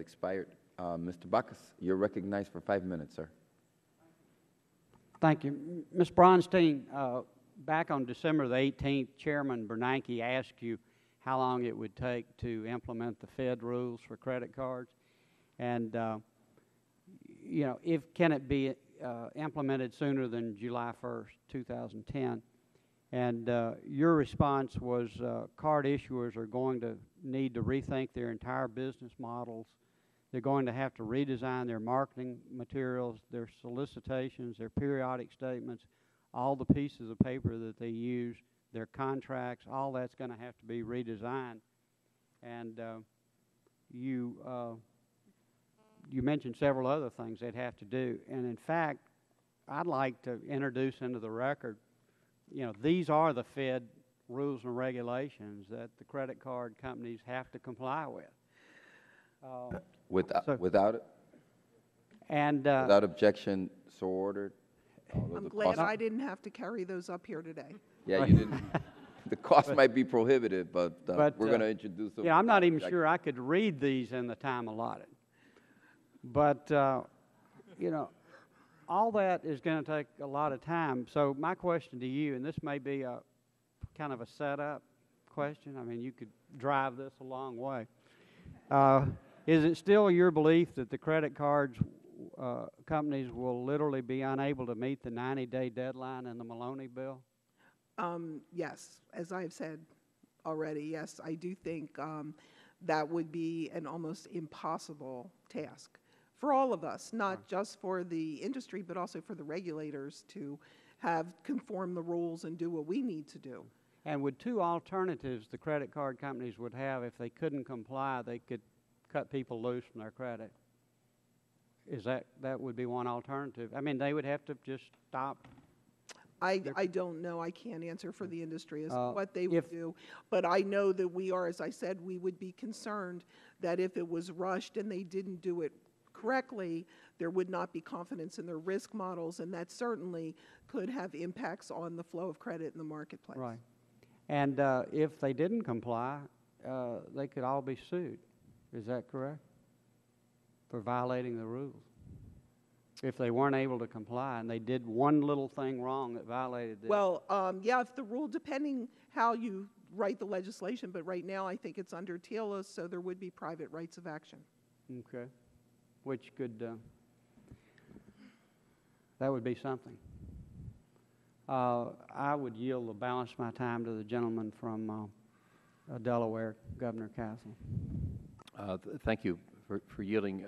expired. Mr. Bachus, you're recognized for 5 minutes, sir. Thank you. Ms. Bronstein, back on December the 18th, Chairman Bernanke asked you how long it would take to implement the Fed rules for credit cards. And, you know, can it be implemented sooner than July 1st, 2010? And your response was card issuers are going to need to rethink their entire business models. They're going to have to redesign their marketing materials, their solicitations, their periodic statements, all the pieces of paper that they use, their contracts, all that's going to have to be redesigned. And you mentioned several other things they'd have to do. And in fact, I'd like to introduce into the record, you know, these are the Fed rules and regulations that the credit card companies have to comply with. Without objection, so ordered. I'm glad I didn't have to carry those up here today. Yeah, you didn't. The cost might be prohibitive, but we're going to introduce them. Yeah, I'm not even sure I could read these in the time allotted. But, you know, all that is going to take a lot of time. So my question to you, and this may be a kind of a setup question. I mean, you could drive this a long way. Is it still your belief that the credit cards companies will literally be unable to meet the 90-day deadline in the Maloney bill? Yes, as I've said already, yes, I do think that would be an almost impossible task for all of us, not just for the industry, but also for the regulators to conform the rules and do what we need to do. And would two alternatives the credit card companies would have if they couldn't comply, they could cut people loose from their credit? Is that would be one alternative? I mean, they would have to just stop. I don't know. I can't answer for the industry as to what they would do. But I know that we are, as I said, we would be concerned that if it was rushed and they didn't do it correctly, there would not be confidence in their risk models, and that certainly could have impacts on the flow of credit in the marketplace. Right. And if they didn't comply, they could all be sued. Is that correct? For violating the rules. If they weren't able to comply and they did one little thing wrong that violated this. Well, yeah, if the rule, depending how you write the legislation, but right now I think it's under TILA, so there would be private rights of action. Okay. Which could, that would be something. I would yield the balance of my time to the gentleman from Delaware, Governor Castle. Thank you for yielding.